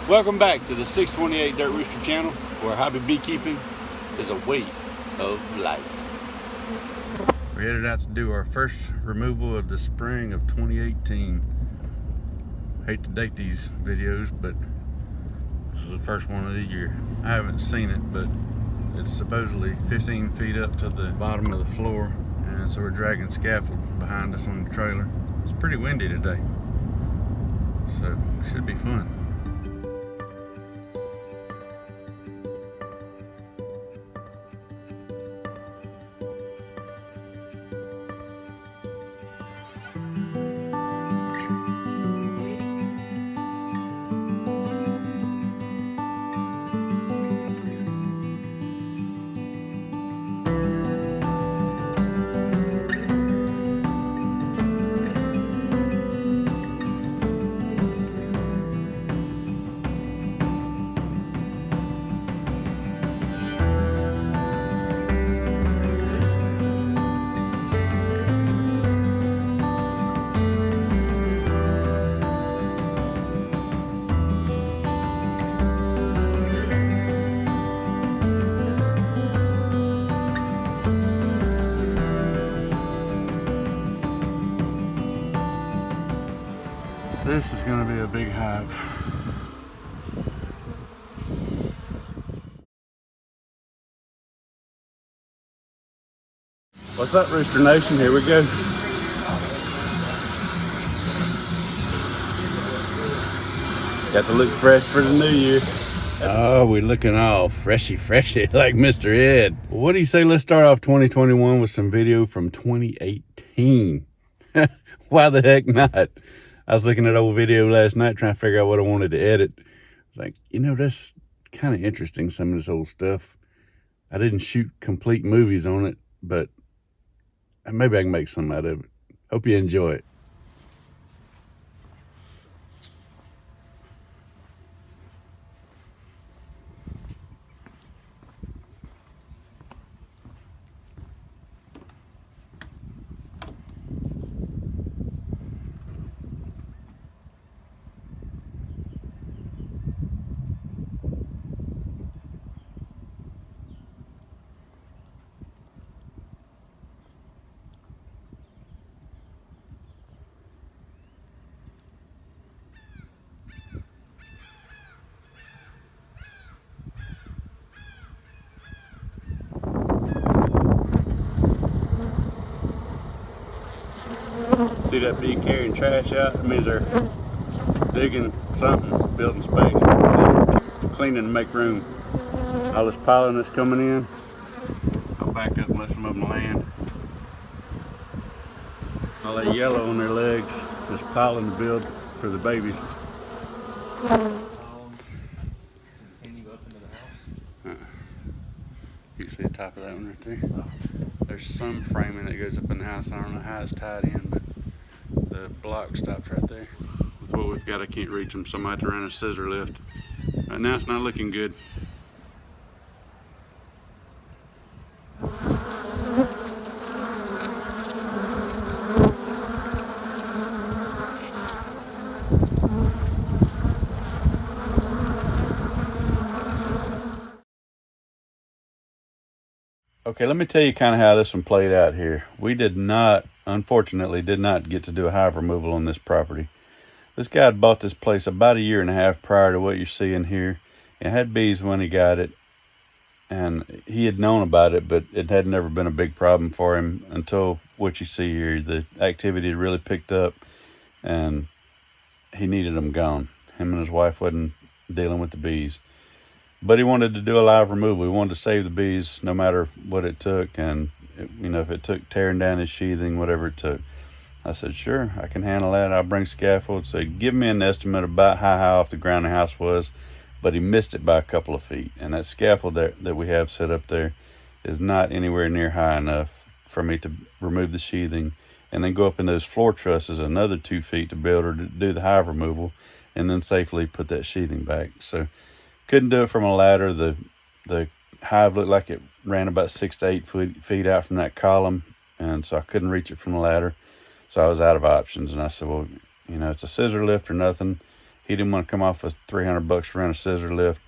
Welcome back to the 628 Dirt Rooster channel, where hobby beekeeping is a way of life. We're headed out to do our first removal of the spring of 2018. Hate to date these videos, but this is the first one of the year. I haven't seen it, but it's supposedly 15 feet up to the bottom of the floor, and so we're dragging scaffold behind us on the trailer. It's pretty windy today, so it should be fun. This is going to be a big hive. What's up, Rooster Nation? Here we go. Got to look fresh for the new year. Oh, we're looking all freshy like Mr. Ed. What do you say? Let's start off 2021 with some video from 2018. Why the heck not? I was looking at old video last night trying to figure out what I wanted to edit. I was like, you know, that's kind of interesting, some of this old stuff. I didn't shoot complete movies on it, but maybe I can make something out of it. Hope you enjoy it. See that bee carrying trash out? That means they're digging something, building space, cleaning to make room. All this pollen that's coming in, I'll back up and let some of them land. All that yellow on their legs, this pollen to build for the babies. You can see the top of that one right there. There's some framing that goes up in the house. I don't know how it's tied in, but the block stops right there. With what we've got, I can't reach them, so I might have to run a scissor lift. Right now it's not looking good. Okay, let me tell you kind of how this one played out here. We unfortunately did not get to do a hive removal on this property. This guy had bought this place about 1.5 years prior to what you're seeing here. It had bees when he got it, and he had known about it, but it had never been a big problem for him until what you see here. The activity had really picked up, and he needed them gone. Him and his wife wasn't dealing with the bees. But he wanted to do a live removal. He wanted to save the bees no matter what it took. And, if it took tearing down his sheathing, whatever it took. I said, sure, I can handle that. I'll bring scaffold. So give me an estimate about how high off the ground the house was. But he missed it by a couple of feet. And that scaffold that we have set up there is not anywhere near high enough for me to remove the sheathing and then go up in those floor trusses another 2 feet to be able to do the hive removal and then safely put that sheathing back. So couldn't do it from a ladder. The hive looked like it ran about 6 to 8 feet out from that column, and so I couldn't reach it from a ladder. So I was out of options, and I said, well, it's a scissor lift or nothing. He didn't want to come off with 300 bucks to rent a scissor lift.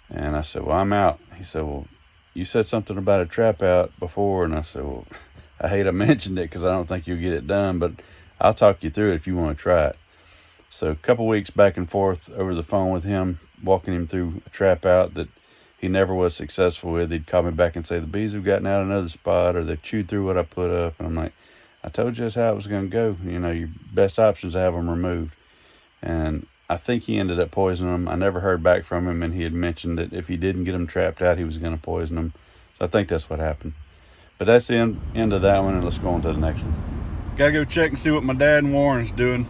And I said, well, I'm out. He said, well, you said something about a trap out before. And I said, well, I hate I mentioned it because I don't think you'll get it done, but I'll talk you through it if you want to try it. So a couple weeks back and forth over the phone with him, walking him through a trap out that he never was successful with. He'd call me back and say, the bees have gotten out another spot, or they've chewed through what I put up. And I'm like, I told you that's how it was going to go. You know, your best option is to have them removed. And I think he ended up poisoning them. I never heard back from him, and he had mentioned that if he didn't get them trapped out, he was going to poison them. So I think that's what happened. But that's the end of that one, and let's go on to the next one. Gotta go check and see what my dad and Warren's doing.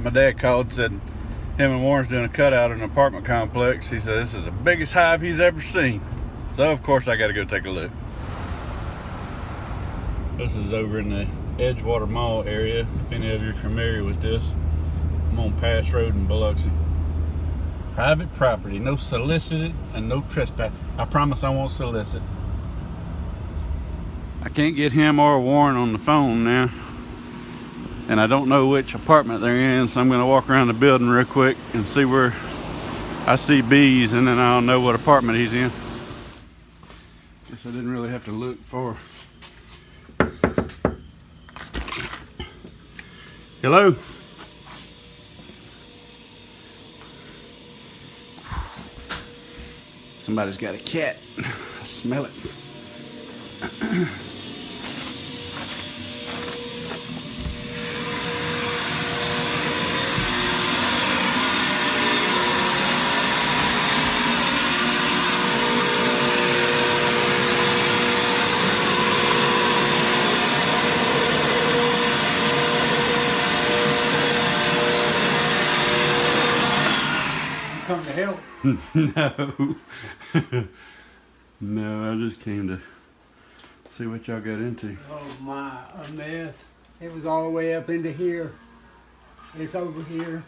My dad called and said him and Warren's doing a cutout in an apartment complex. He said this is the biggest hive he's ever seen. So of course I gotta go take a look. This is over in the Edgewater Mall area, if any of you are familiar with this. I'm on Pass Road in Biloxi. Private property, no solicited and no trespass. I promise I won't solicit. I can't get him or Warren on the phone now. And I don't know which apartment they're in, so I'm gonna walk around the building real quick and see where I see bees, and then I'll know what apartment he's in. Guess I didn't really have to look for. Hello? Somebody's got a cat. I smell it. Come to help? No. No, I just came to see what y'all got into. Oh my, a mess. It was all the way up into here. It's over here.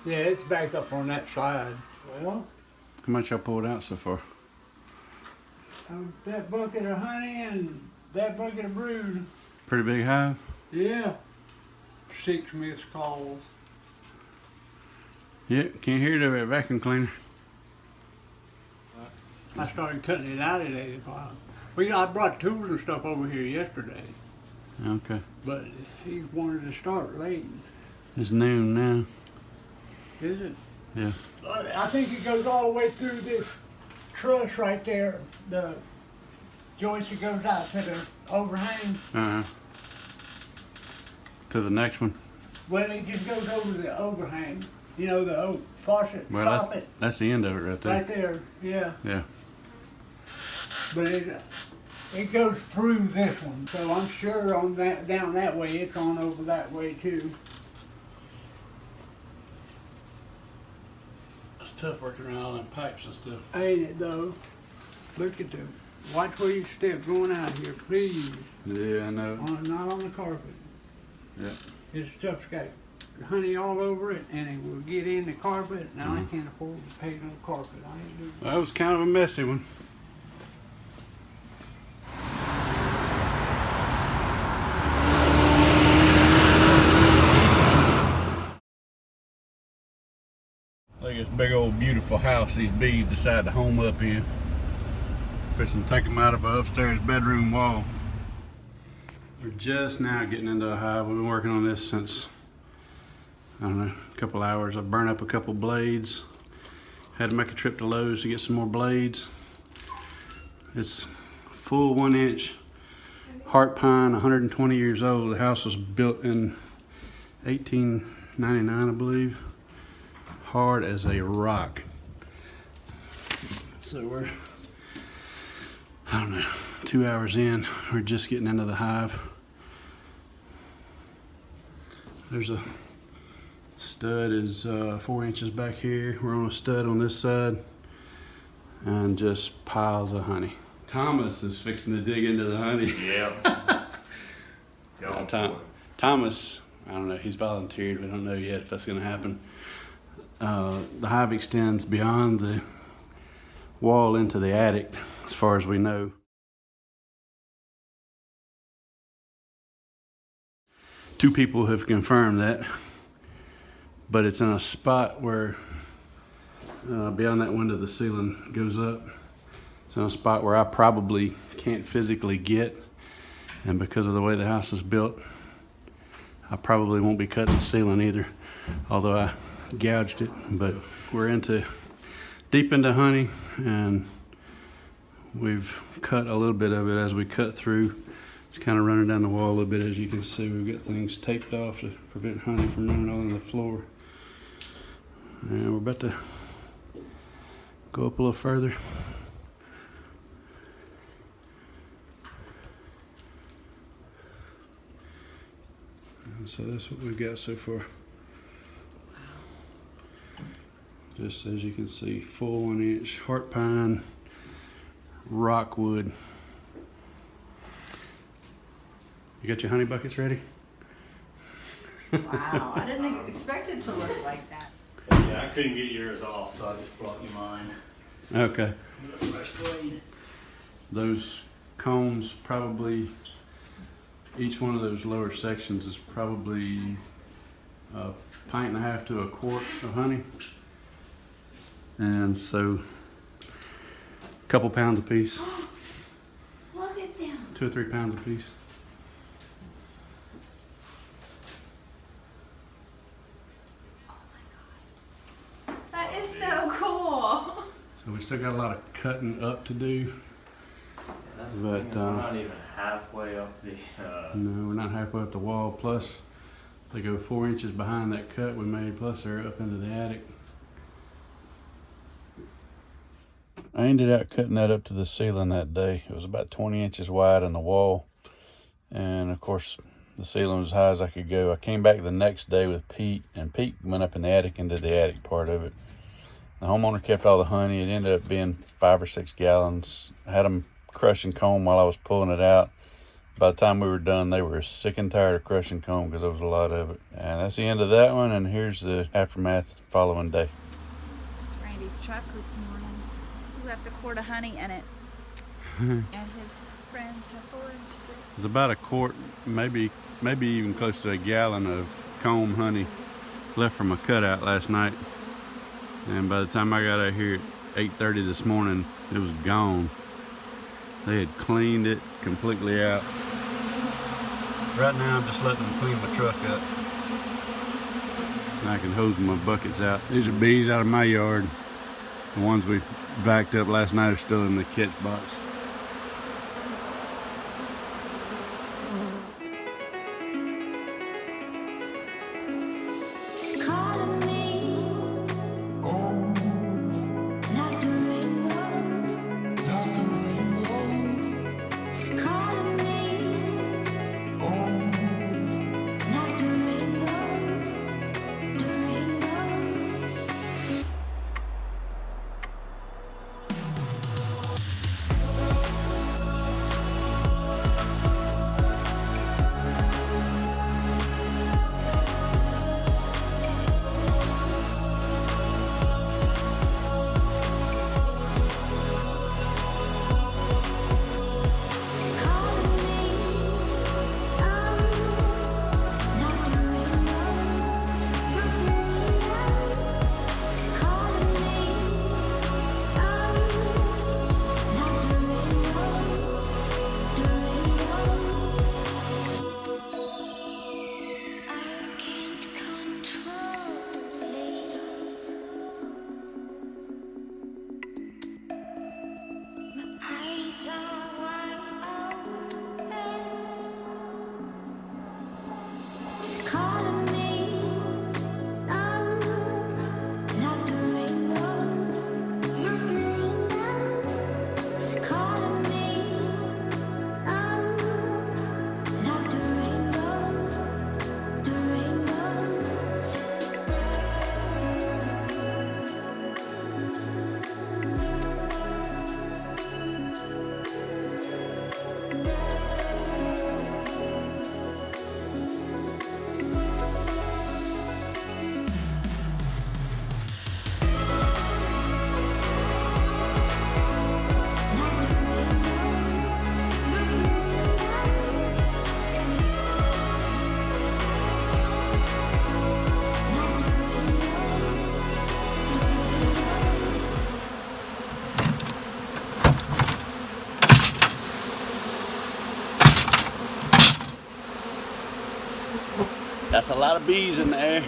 Yeah, it's back up on that side. Well, How much y'all pulled out so far? that bucket of honey and that bucket of brood. Pretty big hive? Yeah. 6 missed calls. Yeah, can't hear it over at vacuum cleaner. I started cutting it out at 8 o'clock. I brought tools and stuff over here yesterday, Okay. but he wanted to start late. It's noon now. Is it? Yeah. I think it goes all the way through this truss right there. The joist that goes out to the overhang. Uh-huh. To the next one. Well, it just goes over the overhang. You know, the faucet, Well, soffit. that's the end of it right there. Right there, yeah. Yeah. But it goes through this one, so I'm sure on that down that way, it's on over that way too. It's tough working around all them pipes and stuff. Ain't it though? Look at them. Watch where you step going out here, please. Yeah, I know. Not on the carpet. Yeah. This stuff's got honey all over it, and it will get in the carpet, and I can't afford to pay no carpet. I ain't doing Well, that was kind of a messy one. Look at this big old beautiful house these bees decide to home up in. Fixing to take them out of an upstairs bedroom wall. We're just now getting into a hive. We've been working on this since, I don't know, a couple hours. I burned up a couple blades. Had to make a trip to Lowe's to get some more blades. It's full 1-inch heart pine, 120 years old. The house was built in 1899, I believe. Hard as a rock. So we're, I don't know, 2 hours in. We're just getting into the hive. There's a stud is 4 inches back here. We're on a stud on this side, and just piles of honey. Thomas is fixing to dig into the honey. Yeah. Thomas, I don't know, he's volunteered. We don't know yet if that's going to happen. The hive extends beyond the wall into the attic, as far as we know. 2 people have confirmed that, but it's in a spot where beyond that window the ceiling goes up. It's in a spot where I probably can't physically get, and because of the way the house is built, I probably won't be cutting the ceiling either, although I gouged it. But we're deep into honey, and we've cut a little bit of it. As we cut through, it's kind of running down the wall a little bit. As you can see, we've got things taped off to prevent honey from running all on the floor. And we're about to go up a little further. And so that's what we've got so far. Just as you can see, full 1-inch heart pine, rockwood. You got your honey buckets ready? Wow, I didn't expect it to look like that. Yeah, I couldn't get yours off, so I just brought you mine. Okay. With a fresh blade. Those combs, probably, each one of those lower sections is probably a pint and a half to a quart of honey. And so, a couple pounds a piece. Look at them. 2 or 3 pounds a piece. That is so cool. So we still got a lot of cutting up to do. But we're not even halfway up the. No, we're not halfway up the wall. Plus, they go 4 inches behind that cut we made. Plus, they're up into the attic. I ended up cutting that up to the ceiling that day. It was about 20 inches wide in the wall. And of course, the ceiling was as high as I could go. I came back the next day with Pete, and Pete went up in the attic and did the attic part of it. The homeowner kept all the honey. It ended up being 5 or 6 gallons. I had them crushing comb while I was pulling it out. By the time we were done, they were sick and tired of crushing comb because there was a lot of it. And that's the end of that one, and here's the aftermath the following day. It's Randy's truck this morning. He left a quart of honey in it. And his friends have foraged it. It's about a quart, maybe even close to a gallon of comb honey left from a cutout last night. And by the time I got out here at 8:30 this morning, it was gone. They had cleaned it completely out. Right now I'm just letting them clean my truck up. And I can hose my buckets out. These are bees out of my yard. The ones we vacked up last night are still in the catch box. That's a lot of bees in there.